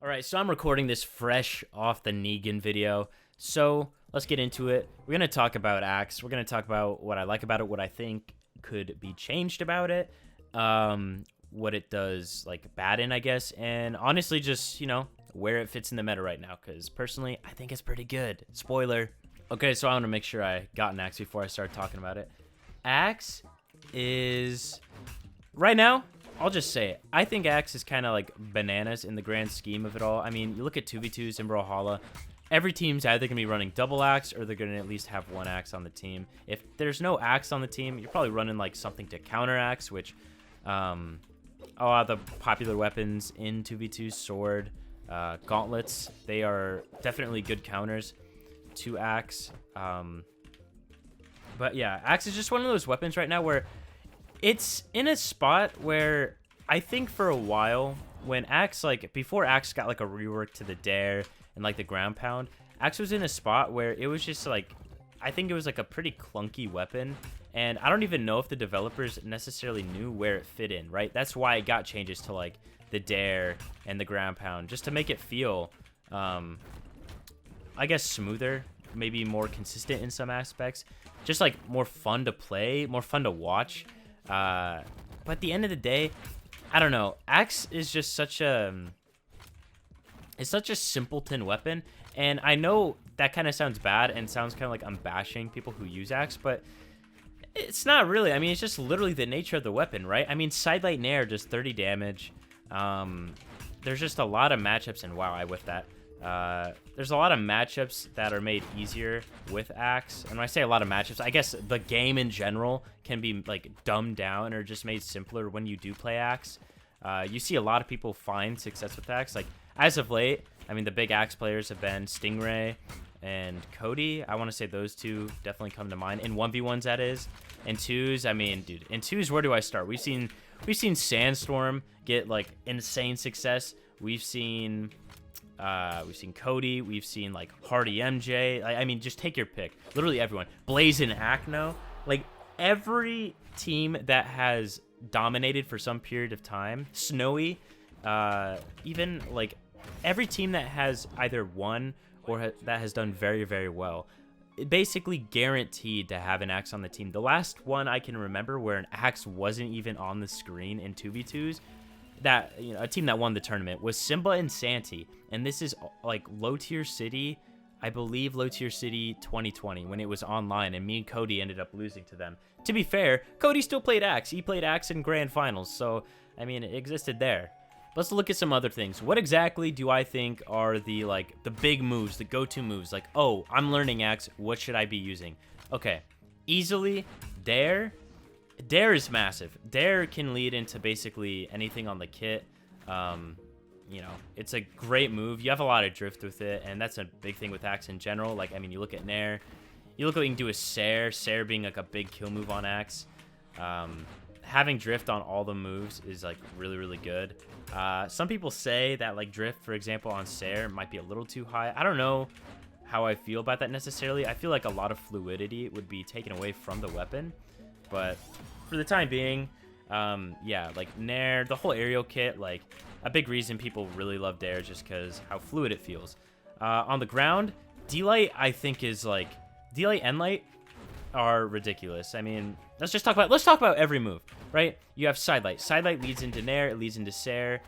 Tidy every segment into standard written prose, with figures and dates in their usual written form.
All right, so I'm recording this fresh off the Negan video. So let's get into it. We're going to talk about Axe. We're going to talk about what I like about it, what I think could be changed about it, what it does like bad in, I guess, and honestly just, where it fits in the meta right now, because personally, I think it's pretty good. Spoiler. Okay, so I want to make sure I got an Axe before I start talking about it. Axe is, right now, I'll just say it. I think Axe is kind of like bananas in the grand scheme of it all. I mean, you look at 2v2s in Brawlhalla, every team's either going to be running double Axe or they're going to at least have one Axe on the team. If there's no Axe on the team, you're probably running like something to counter Axe, which a lot of the popular weapons in 2v2, sword, gauntlets, they are definitely good counters to Axe. But yeah, Axe is just one of those weapons right now where it's in a spot where I think for a while when Axe, like before Axe got like a rework to the dare and like the ground pound, Axe was in a spot where it was just like, I think it was like a pretty clunky weapon, and I don't even know if the developers necessarily knew where it fit in, right? That's why it got changes to like the dare and the ground pound, just to make it feel I guess smoother, maybe more consistent in some aspects, just like more fun to play, more fun to watch. But at the end of the day, I don't know. Axe is just such a simpleton weapon, and I know that kind of sounds bad and sounds kind of like I'm bashing people who use Axe, but it's not really. I mean, it's just literally the nature of the weapon, right? I mean, sidelight nair does 30 damage. There's just a lot of matchups, and wow, I whiffed that. There's a lot of matchups that are made easier with Axe, and when I say a lot of matchups, I guess the game in general can be like dumbed down or just made simpler when you do play Axe. You see a lot of people find success with Axe, like as of late. I mean, the big Axe players have been Stingray and Cody. I want to say those two definitely come to mind in 1v1s, that is. In 2s, I mean, dude, in 2s, where do I start? We've seen Sandstorm get like insane success. We've seen Cody, we've seen like Hardy MJ. I mean, just take your pick. Literally everyone. Blazin' Acno. Like every team that has dominated for some period of time. Snowy. Even like every team that has either won or that has done very, very well. Basically guaranteed to have an Axe on the team. The last one I can remember where an Axe wasn't even on the screen in 2v2s, that, a team that won the tournament, was Simba and Santi, and this is like low tier city, I believe low tier city 2020, when it was online, and me and Cody ended up losing to them. To be fair, Cody still played Axe. He played Axe in grand finals, so I mean, it existed there. Let's look at some other things. What exactly do I think are the big moves, the go-to moves? Like, oh, I'm learning Axe, what should I be using? Okay, easily dare. Dare is massive. Dare can lead into basically anything on the kit. It's a great move. You have a lot of drift with it, and that's a big thing with Axe in general. Like, I mean, you look at Nair. You look at what you can do with Sair. Sair being like a big kill move on Axe. Having drift on all the moves is like really, really good. Some people say that like drift, for example, on Sair might be a little too high. I don't know how I feel about that necessarily. I feel like a lot of fluidity would be taken away from the weapon. But for the time being, yeah, like Nair, the whole aerial kit, like a big reason people really love Dare just because how fluid it feels. On the ground, D-Light I think is like, D-Light and Light are ridiculous. I mean, let's talk about every move, right? You have Sidelight. Sidelight leads into Nair, it leads into Sair.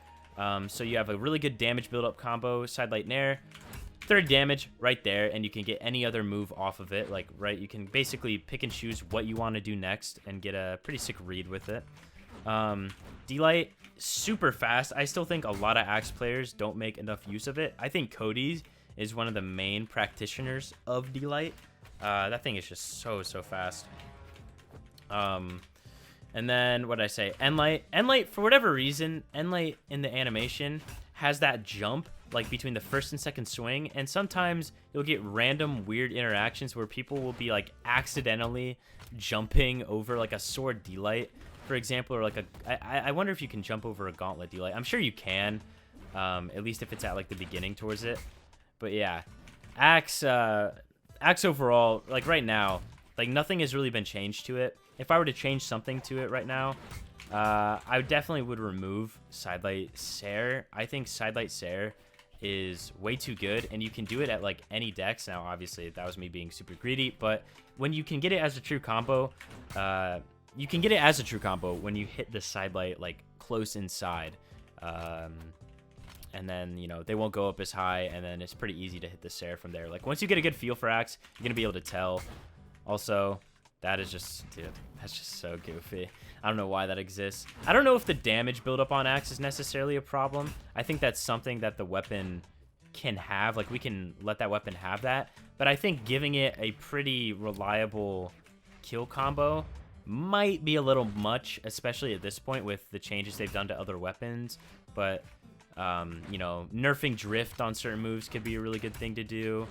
So you have a really good damage build-up combo, Sidelight Nair. 30 damage right there, and you can get any other move off of it. Like, right, you can basically pick and choose what you want to do next and get a pretty sick read with it. D-Light, super fast. I still think a lot of Axe players don't make enough use of it. I think Cody is one of the main practitioners of D-Light. That thing is just so fast. And then, what did I say? Enlight. Enlight, for whatever reason, Enlight in the animation has that jump like between the first and second swing, and sometimes you'll get random weird interactions where people will be like accidentally jumping over like a sword D-Light, for example, or like I wonder if you can jump over a gauntlet D-Light. I'm sure you can, at least if it's at like the beginning towards it. But yeah, Axe overall, like right now, like nothing has really been changed to it. If I were to change something to it right now, I definitely would remove Sidelight Sair. I think Sidelight Sair is way too good, and you can do it at like any dex. Now, obviously, that was me being super greedy, but when you can get it as a true combo, you can get it as a true combo when you hit the sidelight like close inside. And then, you know, they won't go up as high, and then it's pretty easy to hit the Sarah from there. Like, once you get a good feel for Axe, you're going to be able to tell. Also, that is just, dude, that's just so goofy. I don't know why that exists. I don't know if the damage buildup on Axe is necessarily a problem. I think that's something that the weapon can have. Like, we can let that weapon have that. But I think giving it a pretty reliable kill combo might be a little much, especially at this point with the changes they've done to other weapons. But... you know, nerfing drift on certain moves could be a really good thing to do.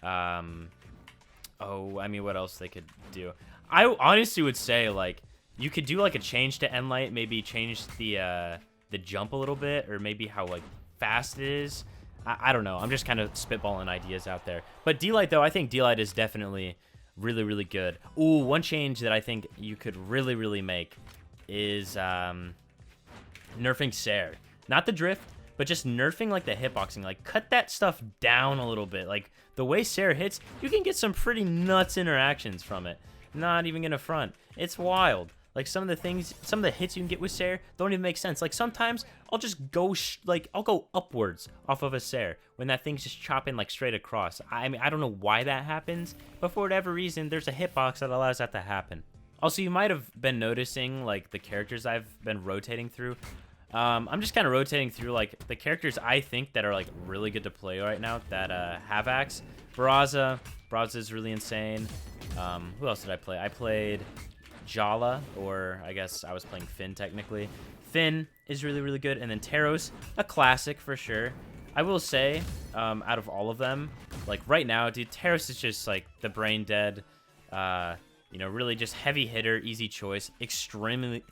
Oh, I mean, what else they could do? I honestly would say, like, you could do, like, a change to end light, maybe change the jump a little bit, or maybe how, like, fast it is. I don't know. I'm just kind of spitballing ideas out there. But D-Light, though, I think D-Light is definitely really, really good. Ooh, one change that I think you could really, really make is nerfing Sarah. Not the drift, but just nerfing, like, the hitboxing. Like, cut that stuff down a little bit. Like, the way Sarah hits, you can get some pretty nuts interactions from it. Not even gonna front. It's wild. Like, some of the things, some of the hits you can get with Sarah don't even make sense. Like, sometimes I'll just go, I'll go upwards off of a Sarah when that thing's just chopping, like, straight across. I mean, I don't know why that happens, but for whatever reason, there's a hitbox that allows that to happen. Also, you might have been noticing, like, the characters I've been rotating through. I'm just kind of rotating through, like, the characters I think that are, like, really good to play right now that have Axe. Brawlhalla is really insane. Who else did I play? I played Brawlhalla, or I guess I was playing Finn technically. Finn is really, really good. And then Taros, a classic for sure. I will say, out of all of them, like, right now, dude, Taros is just, like, the brain dead, you know, really just heavy hitter, easy choice, extremely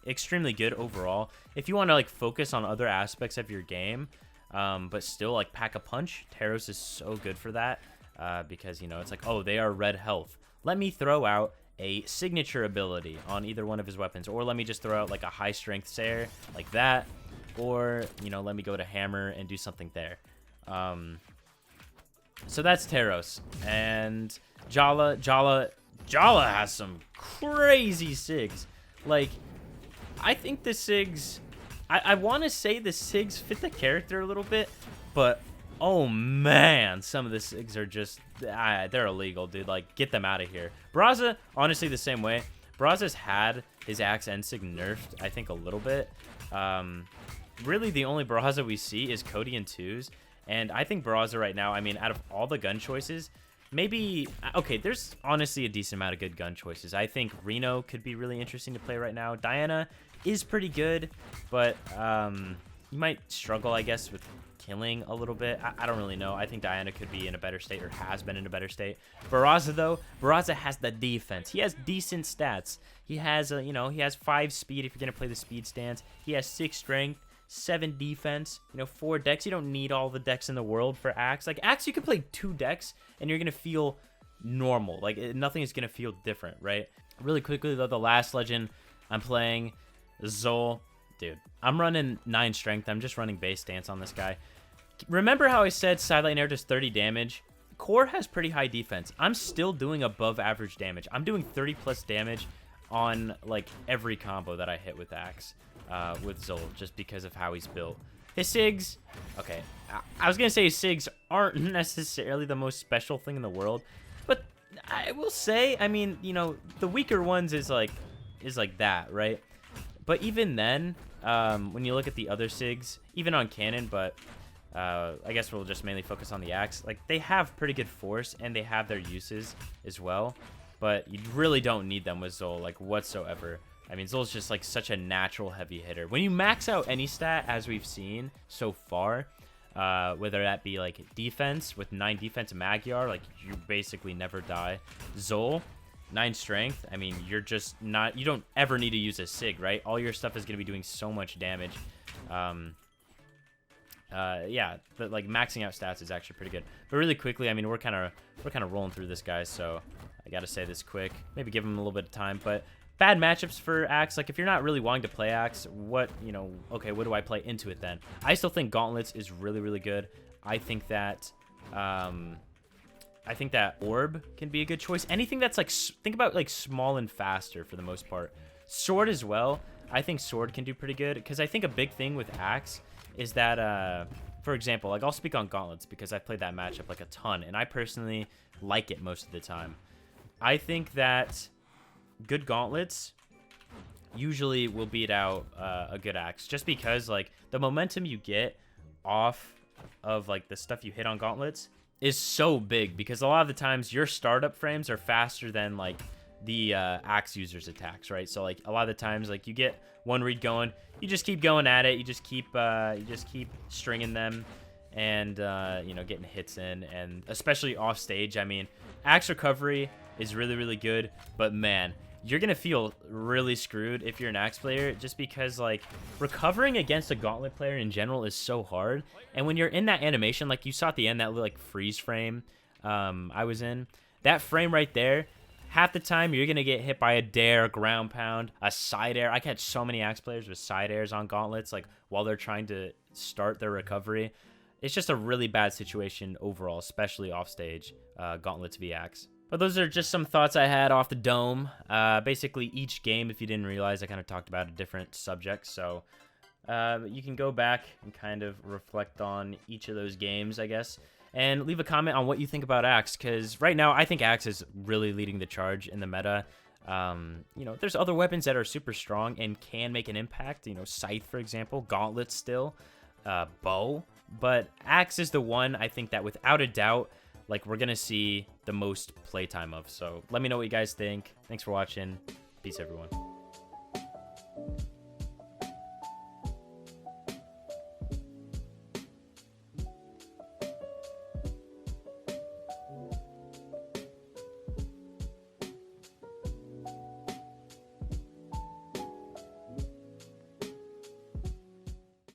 good overall. If you want to, like, focus on other aspects of your game, but still, like, pack a punch, Taros is so good for that, because, you know, it's like, oh, they are red health. Let me throw out a signature ability on either one of his weapons, or let me just throw out, like, a high strength Sarah like that, or, you know, let me go to hammer and do something there. So that's Taros. And Brawlhalla has some crazy SIGs. Like, I think the SIGs... I want to say the SIGs fit the character a little bit, but, oh man, some of the SIGs are just... they're illegal, dude. Like, get them out of here. Brawlhalla, honestly, the same way. Brawlhalla's had his Axe and SIG nerfed, I think, a little bit. Really, the only Brawlhalla we see is Cody and Twos. And I think Brawlhalla right now, I mean, out of all the gun choices... Maybe, okay, there's honestly a decent amount of good gun choices. I think Reno could be really interesting to play right now. Diana is pretty good, but you might struggle, I guess, with killing a little bit. I don't really know. I think Diana could be in a better state, or has been in a better state. Barraza, though, Barraza has the defense. He has decent stats. He has, you know, he has 5 speed if you're going to play the speed stance. He has 6 strength. 7 defense, you know, 4 decks. You don't need all the decks in the world for Axe. Like, Axe, you can play 2 decks, and you're going to feel normal. Like, nothing is going to feel different, right? Really quickly, though, the last legend I'm playing, Zol. Dude, I'm running 9 strength. I'm just running base stance on this guy. Remember how I said Sidelight Air does 30 damage? Core has pretty high defense. I'm still doing above average damage. I'm doing 30+ damage on, like, every combo that I hit with Axe. With Zol, just because of how he's built. His SIGs, okay, I was gonna say his SIGs aren't necessarily the most special thing in the world, but I will say, I mean, you know, the weaker ones is like that, right? But even then, when you look at the other SIGs, even on cannon, but I guess we'll just mainly focus on the Axe, like, they have pretty good force, and they have their uses as well, but you really don't need them with Zol, like, whatsoever. I mean, Zol's just, like, such a natural heavy hitter. When you max out any stat, as we've seen so far, whether that be, like, defense with 9 defense and Magyar, like, you basically never die. Zol, 9 strength, I mean, you're just not... You don't ever need to use a SIG, right? All your stuff is going to be doing so much damage. Yeah, but, like, maxing out stats is actually pretty good. But really quickly, I mean, we're kind of rolling through this, guys, so I got to say this quick. Maybe give him a little bit of time, but... Bad matchups for Axe. Like, if you're not really wanting to play Axe, what, you know, okay, what do I play into it then? I still think Gauntlets is really, really good. I think that orb can be a good choice. Anything that's like, think about like small and faster for the most part. Sword as well. I think sword can do pretty good, because I think a big thing with axe is that, for example, like I'll speak on gauntlets because I've played that matchup like a ton, and I personally like it most of the time. I think that good gauntlets usually will beat out a good axe, just because like the momentum you get off of like the stuff you hit on gauntlets is so big, because a lot of the times your startup frames are faster than like the axe user's attacks, right? So like a lot of the times, like you get one read going, you just keep going at it, you just keep stringing them, and you know, getting hits in, and especially off stage. I mean, axe recovery is really, really good, but man, you're gonna feel really screwed if you're an axe player, just because like recovering against a gauntlet player in general is so hard. And when you're in that animation, like you saw at the end, that like freeze frame I was in, that frame right there, half the time you're gonna get hit by a dare, ground pound, a side air. I catch so many axe players with side airs on gauntlets, like while they're trying to start their recovery. It's just a really bad situation overall, especially off stage, gauntlets v axe. But those are just some thoughts I had off the dome. Basically, each game, if you didn't realize, I kind of talked about a different subject. So you can go back and kind of reflect on each of those games, I guess, and leave a comment on what you think about axe, because right now I think axe is really leading the charge in the meta. You know, there's other weapons that are super strong and can make an impact. You know, scythe, for example, gauntlets still, bow. But axe is the one I think that without a doubt, like, we're gonna see the most playtime of. So let me know what you guys think. Thanks for watching. Peace, everyone.